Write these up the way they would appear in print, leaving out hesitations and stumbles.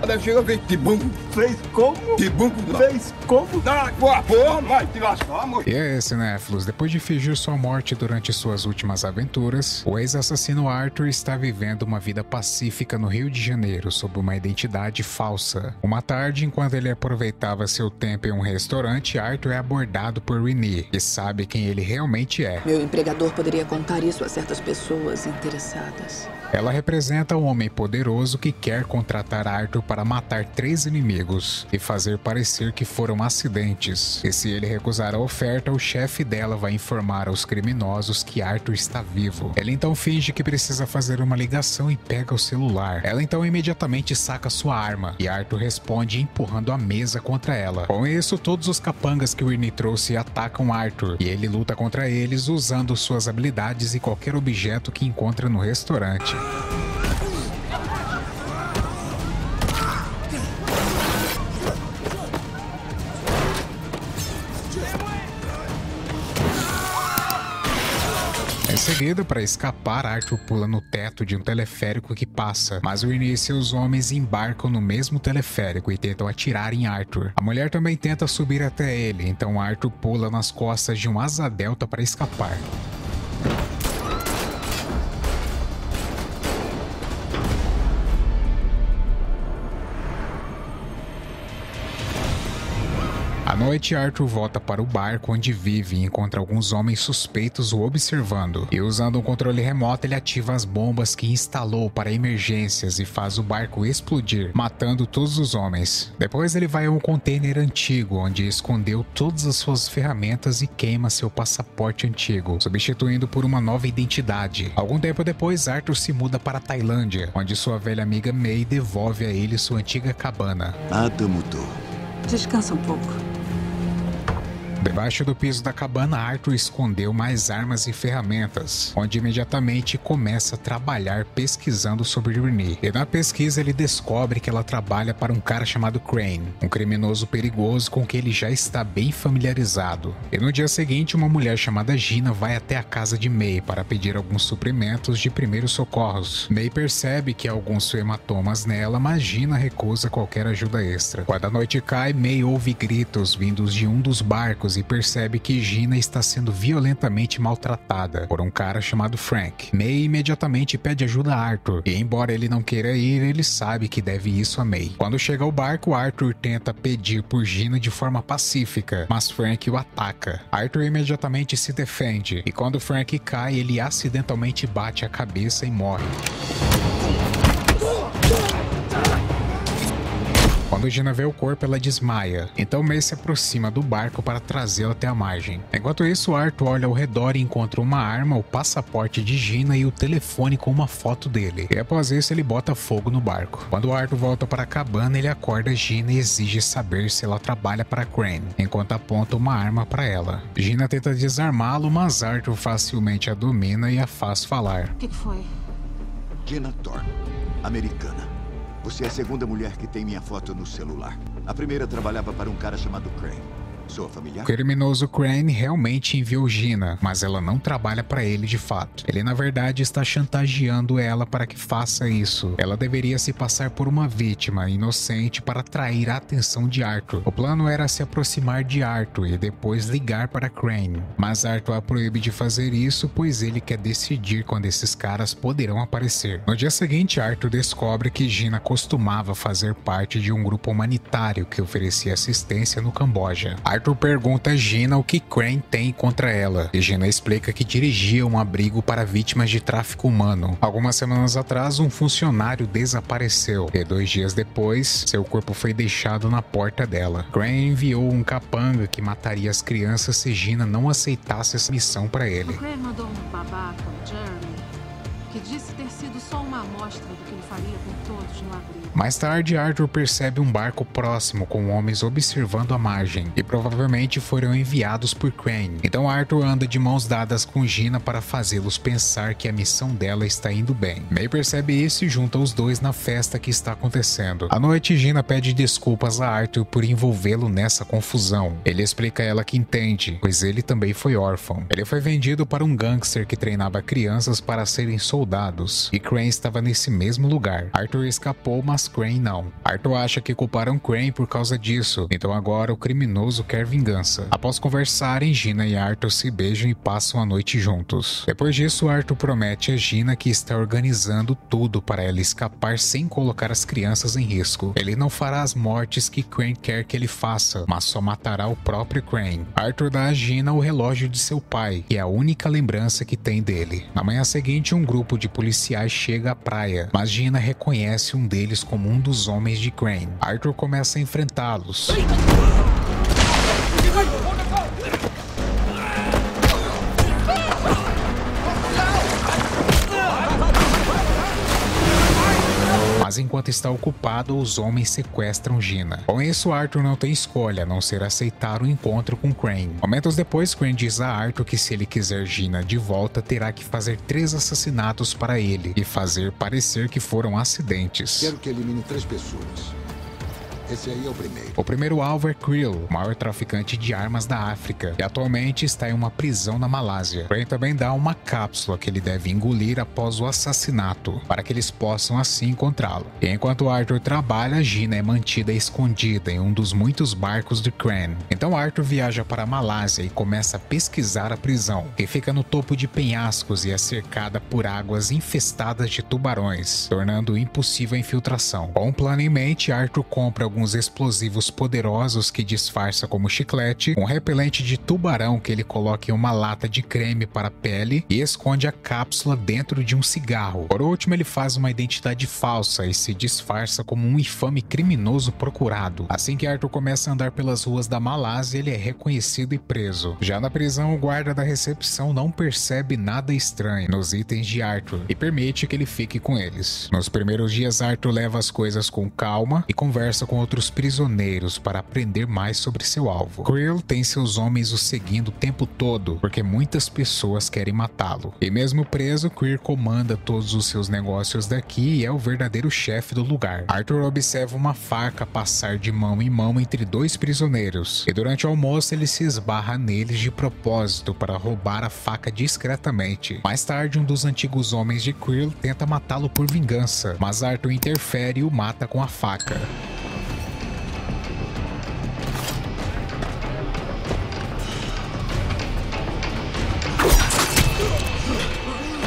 Ela chega e fez tibum. Fez como? Tibum. Fez como? Ah, porra, vai te lascar, moço. E é, cinéfilos, depois de fingir sua morte durante suas últimas aventuras, o ex-assassino Arthur está vivendo uma vida pacífica no Rio de Janeiro sob uma identidade falsa. Uma tarde, enquanto ele aproveitava seu tempo em um restaurante, Arthur é abordado por Renee, que sabe quem ele realmente é. Meu empregador poderia contar isso a certas pessoas interessadas. Ela representa um homem poderoso que quer contratar Arthur para matar 3 inimigos e fazer parecer que foram acidentes. E se ele recusar a oferta, o chefe dela vai informar aos criminosos que Arthur está vivo. Ela então finge que precisa fazer uma ligação e pega o celular. Ela então imediatamente saca sua arma e Arthur responde empurrando a mesa contra ela. Com isso, todos os capangas que o Renee trouxe atacam Arthur e ele luta contra eles usando suas habilidades e qualquer objeto que encontra no restaurante. Em seguida, para escapar, Arthur pula no teto de um teleférico que passa, mas o Renee e seus homens embarcam no mesmo teleférico e tentam atirar em Arthur. A mulher também tenta subir até ele, então Arthur pula nas costas de um asa delta para escapar. À noite, Arthur volta para o barco onde vive e encontra alguns homens suspeitos o observando. E usando um controle remoto, ele ativa as bombas que instalou para emergências e faz o barco explodir, matando todos os homens. Depois ele vai a um container antigo, onde escondeu todas as suas ferramentas e queima seu passaporte antigo, substituindo por uma nova identidade. Algum tempo depois, Arthur se muda para a Tailândia, onde sua velha amiga May devolve a ele sua antiga cabana. Nada mudou. Descansa um pouco. Debaixo do piso da cabana, Arthur escondeu mais armas e ferramentas, onde imediatamente começa a trabalhar pesquisando sobre Renee. E na pesquisa ele descobre que ela trabalha para um cara chamado Crane, um criminoso perigoso com quem ele já está bem familiarizado. E no dia seguinte, uma mulher chamada Gina vai até a casa de May para pedir alguns suprimentos de primeiros socorros. May percebe que há alguns hematomas nela, mas Gina recusa qualquer ajuda extra. Quando a noite cai, May ouve gritos vindos de um dos barcos e percebe que Gina está sendo violentamente maltratada por um cara chamado Frank. May imediatamente pede ajuda a Arthur, e embora ele não queira ir, ele sabe que deve isso a May. Quando chega ao barco, Arthur tenta pedir por Gina de forma pacífica, mas Frank o ataca. Arthur imediatamente se defende, e quando Frank cai, ele acidentalmente bate a cabeça e morre. Quando Gina vê o corpo, ela desmaia. Então May se aproxima do barco para trazê-la até a margem. Enquanto isso, Arthur olha ao redor e encontra uma arma, o passaporte de Gina e o telefone com uma foto dele. E após isso, ele bota fogo no barco. Quando Arthur volta para a cabana, ele acorda Gina e exige saber se ela trabalha para Crane, enquanto aponta uma arma para ela. Gina tenta desarmá-lo, mas Arthur facilmente a domina e a faz falar. O que foi? Gina Thorne, americana. Você é a segunda mulher que tem minha foto no celular. A primeira trabalhava para um cara chamado Crane. Sou familiar? O criminoso Crane realmente enviou Gina, mas ela não trabalha para ele de fato. Ele na verdade está chantageando ela para que faça isso. Ela deveria se passar por uma vítima inocente para atrair a atenção de Arthur. O plano era se aproximar de Arthur e depois ligar para Crane. Mas Arthur a proíbe de fazer isso, pois ele quer decidir quando esses caras poderão aparecer. No dia seguinte, Arthur descobre que Gina costumava fazer parte de um grupo humanitário que oferecia assistência no Camboja. Arthur pergunta a Gina o que Crane tem contra ela, e Gina explica que dirigia um abrigo para vítimas de tráfico humano. Algumas semanas atrás, um funcionário desapareceu, e 2 dias depois, seu corpo foi deixado na porta dela. Crane enviou um capanga que mataria as crianças se Gina não aceitasse essa missão para ele. O Crane mandou um babaca, o Jeremy, que disse ter sido só uma amostra do que ele faria com todos no abrigo. Mais tarde, Arthur percebe um barco próximo com homens observando a margem, e provavelmente foram enviados por Crane. Então Arthur anda de mãos dadas com Gina para fazê-los pensar que a missão dela está indo bem. May percebe isso e junta os dois na festa que está acontecendo. À noite, Gina pede desculpas a Arthur por envolvê-lo nessa confusão. Ele explica a ela que entende, pois ele também foi órfão. Ele foi vendido para um gangster que treinava crianças para serem soldados soldados, e Crane estava nesse mesmo lugar. Arthur escapou, mas Crane não. Arthur acha que culparam Crane por causa disso, então agora o criminoso quer vingança. Após conversarem, Gina e Arthur se beijam e passam a noite juntos. Depois disso, Arthur promete a Gina que está organizando tudo para ela escapar sem colocar as crianças em risco. Ele não fará as mortes que Crane quer que ele faça, mas só matará o próprio Crane. Arthur dá a Gina o relógio de seu pai, que é a única lembrança que tem dele. Na manhã seguinte, um grupo de policiais chega à praia, mas Gina reconhece um deles como um dos homens de Crane. Arthur começa a enfrentá-los. Mas enquanto está ocupado, os homens sequestram Gina. Com isso, Arthur não tem escolha a não ser aceitar o encontro com Crane. Momentos depois, Crane diz a Arthur que se ele quiser Gina de volta, terá que fazer 3 assassinatos para ele e fazer parecer que foram acidentes. Quero que elimine 3 pessoas. Esse aí é o primeiro. O primeiro alvo é Creel, o maior traficante de armas da África, que atualmente está em uma prisão na Malásia. Crane também dá uma cápsula que ele deve engolir após o assassinato, para que eles possam assim encontrá-lo. E enquanto Arthur trabalha, Gina é mantida escondida em um dos muitos barcos de Crane. Então Arthur viaja para a Malásia e começa a pesquisar a prisão, que fica no topo de penhascos e é cercada por águas infestadas de tubarões, tornando impossível a infiltração. Com um plano em mente, Arthur compra alguns explosivos poderosos que disfarça como chiclete, um repelente de tubarão que ele coloca em uma lata de creme para a pele e esconde a cápsula dentro de um cigarro. Por último, ele faz uma identidade falsa e se disfarça como um infame criminoso procurado. Assim que Arthur começa a andar pelas ruas da Malásia, ele é reconhecido e preso. Já na prisão, o guarda da recepção não percebe nada estranho nos itens de Arthur e permite que ele fique com eles. Nos primeiros dias, Arthur leva as coisas com calma e conversa com outros prisioneiros para aprender mais sobre seu alvo. Creel tem seus homens o seguindo o tempo todo, porque muitas pessoas querem matá-lo. E mesmo preso, Creel comanda todos os seus negócios daqui e é o verdadeiro chefe do lugar. Arthur observa uma faca passar de mão em mão entre 2 prisioneiros, e durante o almoço ele se esbarra neles de propósito para roubar a faca discretamente. Mais tarde, um dos antigos homens de Creel tenta matá-lo por vingança, mas Arthur interfere e o mata com a faca.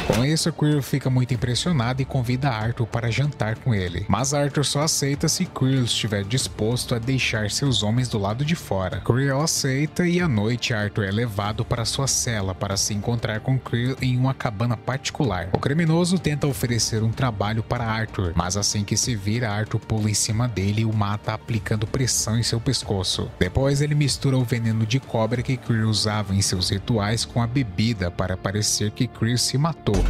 Com isso, Creel fica muito impressionado e convida Arthur para jantar com ele. Mas Arthur só aceita se Creel estiver disposto a deixar seus homens do lado de fora. Creel aceita e à noite Arthur é levado para sua cela para se encontrar com Creel em uma cabana particular. O criminoso tenta oferecer um trabalho para Arthur, mas assim que se vira, Arthur pula em cima dele e o mata aplicando pressão em seu pescoço. Depois ele mistura o veneno de cobra que Creel usava em seus rituais com a bebida para parecer que Creel se matou.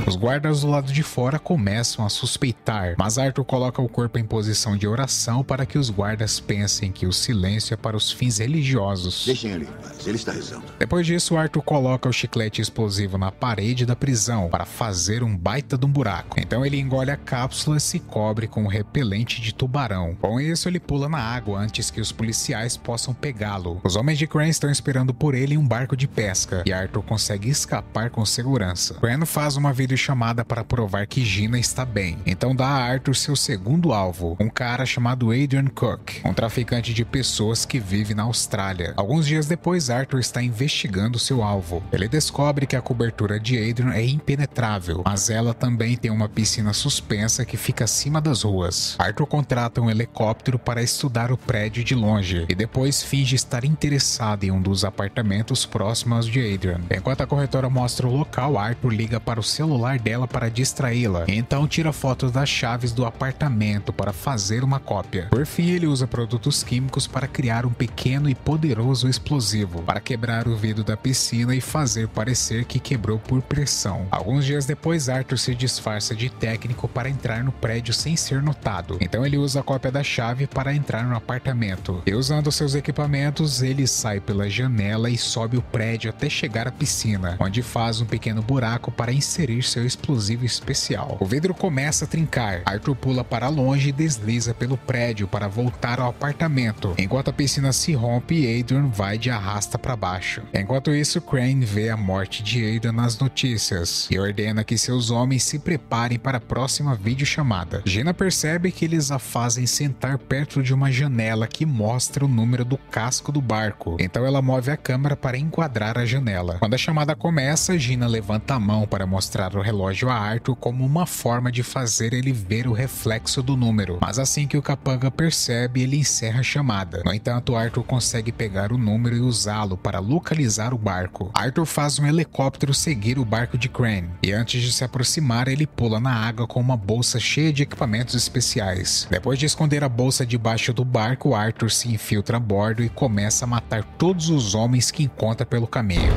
Os guardas do lado de fora começam a suspeitar, mas Arthur coloca o corpo em posição de oração para que os guardas pensem que o silêncio é para os fins religiosos. Deixem ele em paz, ele está rezando. Depois disso, Arthur coloca o chiclete explosivo na parede da prisão para fazer um baita de um buraco. Então ele engole a cápsula e se cobre com um repelente de tubarão. Com isso, ele pula na água antes que os policiais possam pegá-lo. Os homens de Crane estão esperando por ele em um barco de pesca e Arthur consegue escapar com segurança. Crane faz uma videochamada para provar que Gina está bem, então dá a Arthur seu segundo alvo, um cara chamado Adrian Cook, um traficante de pessoas que vive na Austrália. Alguns dias depois, Arthur está investigando seu alvo. Ele descobre que a cobertura de Adrian é impenetrável, mas ela também tem uma piscina suspensa que fica acima das ruas. Arthur contrata um helicóptero para estudar o prédio de longe e depois finge estar interessado em um dos apartamentos próximos de Adrian. Enquanto a corretora mostra o local, Arthur liga para o celular dela para distraí-la, então tira fotos das chaves do apartamento para fazer uma cópia. Por fim, ele usa produtos químicos para criar um pequeno e poderoso explosivo, para quebrar o vidro da piscina e fazer parecer que quebrou por pressão. Alguns dias depois, Arthur se disfarça de técnico para entrar no prédio sem ser notado, então ele usa a cópia da chave para entrar no apartamento. E usando seus equipamentos, ele sai pela janela e sobe o prédio até chegar à piscina, onde faz um pequeno buraco buraco para inserir seu explosivo especial. O vidro começa a trincar. Arthur pula para longe e desliza pelo prédio para voltar ao apartamento, enquanto a piscina se rompe e Adrian vai de arrasta para baixo. Enquanto isso, Crane vê a morte de Ada nas notícias e ordena que seus homens se preparem para a próxima videochamada. Gina percebe que eles a fazem sentar perto de uma janela que mostra o número do casco do barco, então ela move a câmera para enquadrar a janela. Quando a chamada começa, Gina levanta a mão para mostrar o relógio a Arthur como uma forma de fazer ele ver o reflexo do número, mas assim que o capanga percebe, ele encerra a chamada. No entanto, Arthur consegue pegar o número e usá-lo para localizar o barco. Arthur faz um helicóptero seguir o barco de Crane, e antes de se aproximar, ele pula na água com uma bolsa cheia de equipamentos especiais. Depois de esconder a bolsa debaixo do barco, Arthur se infiltra a bordo e começa a matar todos os homens que encontra pelo caminho.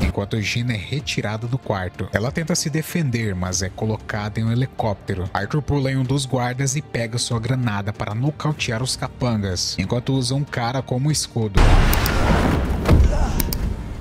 Enquanto Gina é retirada do quarto. Ela tenta se defender, mas é colocada em um helicóptero. Arthur pula em um dos guardas e pega sua granada para nocautear os capangas, enquanto usa um cara como escudo.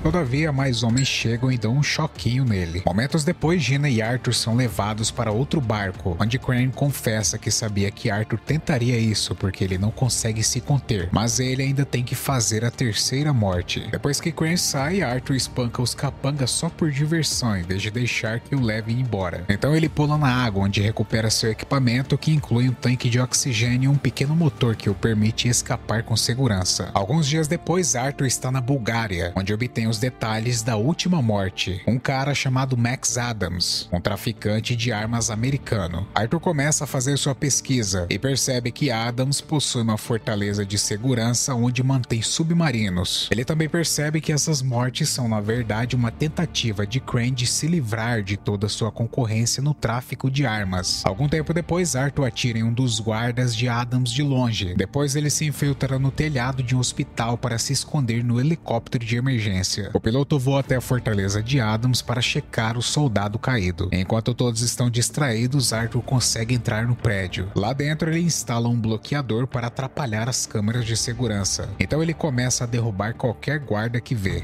Todavia, mais homens chegam e dão um choquinho nele. Momentos depois, Gina e Arthur são levados para outro barco, onde Crane confessa que sabia que Arthur tentaria isso porque ele não consegue se conter, mas ele ainda tem que fazer a terceira morte. Depois que Crane sai, Arthur espanca os capangas só por diversão, em vez de deixar que o levem embora. Então ele pula na água, onde recupera seu equipamento, que inclui um tanque de oxigênio e um pequeno motor que o permite escapar com segurança. Alguns dias depois, Arthur está na Bulgária, onde obtém os detalhes da última morte, um cara chamado Max Adams, um traficante de armas americano. Arthur começa a fazer sua pesquisa e percebe que Adams possui uma fortaleza de segurança onde mantém submarinos. Ele também percebe que essas mortes são na verdade uma tentativa de Crane de se livrar de toda sua concorrência no tráfico de armas. Algum tempo depois, Arthur atira em um dos guardas de Adams de longe. Depois ele se infiltra no telhado de um hospital para se esconder no helicóptero de emergência. O piloto voa até a fortaleza de Adams para checar o soldado caído. Enquanto todos estão distraídos, Arthur consegue entrar no prédio. Lá dentro, ele instala um bloqueador para atrapalhar as câmeras de segurança. Então ele começa a derrubar qualquer guarda que vê.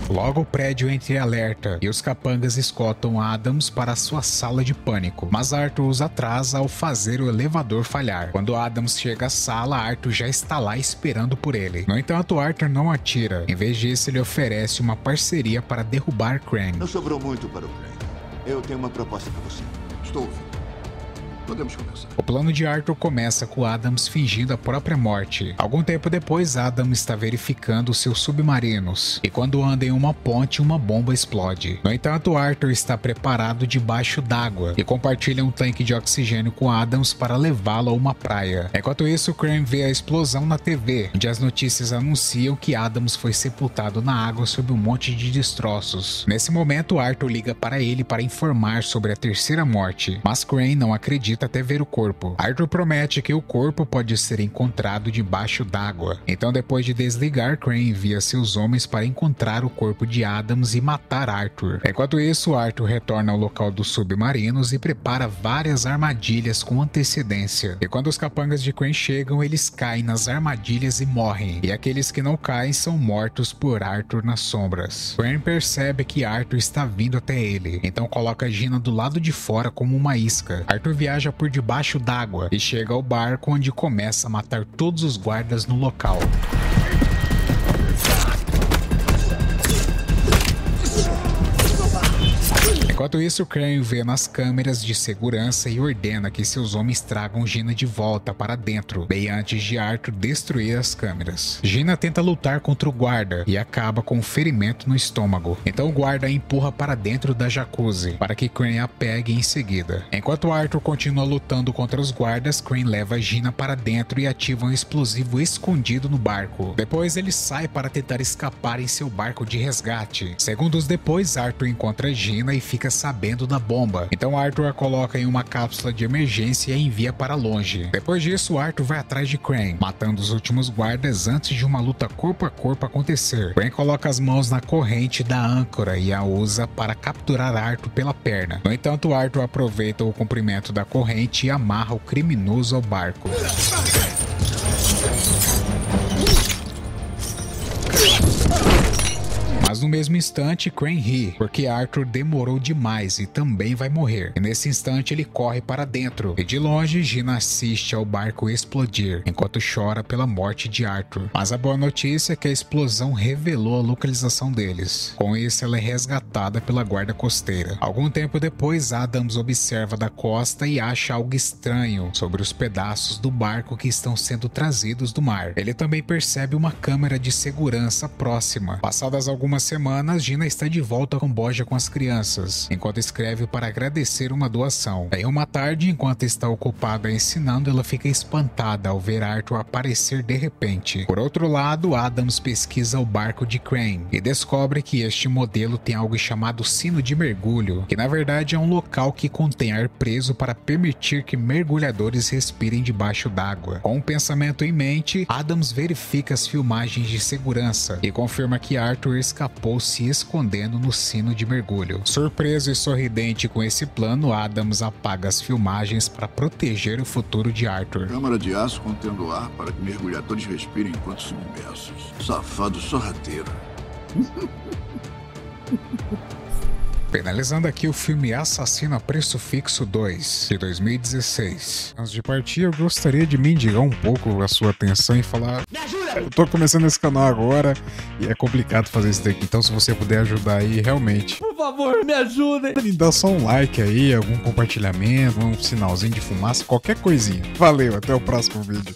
Logo o prédio entra em alerta e os capangas escoltam Adams para sua sala de pânico, mas Arthur os atrasa ao fazer o elevador falhar. Quando Adams chega à sala, Arthur já está lá esperando por ele. No entanto, Arthur não atira. Em vez disso, ele oferece uma parceria para derrubar Crane. Não sobrou muito para o Crane. Eu tenho uma proposta para você. Estou ouvindo. Podemos começar. O plano de Arthur começa com Adams fingindo a própria morte. Algum tempo depois, Adams está verificando seus submarinos, e quando anda em uma ponte, uma bomba explode. No entanto, Arthur está preparado debaixo d'água e compartilha um tanque de oxigênio com Adams para levá-lo a uma praia. Enquanto isso, Crane vê a explosão na TV, onde as notícias anunciam que Adams foi sepultado na água sob um monte de destroços. Nesse momento, Arthur liga para ele para informar sobre a terceira morte, mas Crane não acredita até ver o corpo. Arthur promete que o corpo pode ser encontrado debaixo d'água. Então, depois de desligar, Crane envia seus homens para encontrar o corpo de Adams e matar Arthur. Enquanto isso, Arthur retorna ao local dos submarinos e prepara várias armadilhas com antecedência. E quando os capangas de Crane chegam, eles caem nas armadilhas e morrem. E aqueles que não caem são mortos por Arthur nas sombras. Crane percebe que Arthur está vindo até ele, então coloca Gina do lado de fora como uma isca. Arthur viaja por debaixo d'água e chega ao barco, onde começa a matar todos os guardas no local. Enquanto isso, Crane vê nas câmeras de segurança e ordena que seus homens tragam Gina de volta para dentro, bem antes de Arthur destruir as câmeras. Gina tenta lutar contra o guarda e acaba com um ferimento no estômago. Então o guarda a empurra para dentro da jacuzzi, para que Crane a pegue em seguida. Enquanto Arthur continua lutando contra os guardas, Crane leva Gina para dentro e ativa um explosivo escondido no barco. Depois ele sai para tentar escapar em seu barco de resgate. Segundos depois, Arthur encontra Gina e fica fica sabendo da bomba. Então Arthur a coloca em uma cápsula de emergência e a envia para longe. Depois disso, Arthur vai atrás de Crane, matando os últimos guardas antes de uma luta corpo a corpo acontecer. Crane coloca as mãos na corrente da âncora e a usa para capturar Arthur pela perna. No entanto, Arthur aproveita o comprimento da corrente e amarra o criminoso ao barco. Mas no mesmo instante, Crane ri, porque Arthur demorou demais e também vai morrer. E nesse instante ele corre para dentro, e de longe Gina assiste ao barco explodir, enquanto chora pela morte de Arthur. Mas a boa notícia é que a explosão revelou a localização deles. Com isso, ela é resgatada pela guarda costeira. Algum tempo depois, Adams observa da costa e acha algo estranho sobre os pedaços do barco que estão sendo trazidos do mar. Ele também percebe uma câmera de segurança próxima. Passadas algumas semanas, Gina está de volta ao Camboja com as crianças, enquanto escreve para agradecer uma doação. Em uma tarde, enquanto está ocupada ensinando, ela fica espantada ao ver Arthur aparecer de repente. Por outro lado, Adams pesquisa o barco de Crane e descobre que este modelo tem algo chamado sino de mergulho, que na verdade é um local que contém ar preso para permitir que mergulhadores respirem debaixo d'água. Com um pensamento em mente, Adams verifica as filmagens de segurança e confirma que Arthur escapou se escondendo no sino de mergulho. Surpreso e sorridente com esse plano, Adams apaga as filmagens para proteger o futuro de Arthur. Câmara de aço contendo ar para que mergulhadores respirem enquanto submersos. Safado sorrateiro. Finalizando aqui o filme Assassino a Preço Fixo 2, de 2016. Antes de partir, eu gostaria de mendigar um pouco a sua atenção e falar: me ajuda! Eu tô começando esse canal agora e é complicado fazer isso daqui, então se você puder ajudar aí, realmente, por favor, me ajuda! Dá só um like aí, algum compartilhamento, um sinalzinho de fumaça, qualquer coisinha. Valeu, até o próximo vídeo.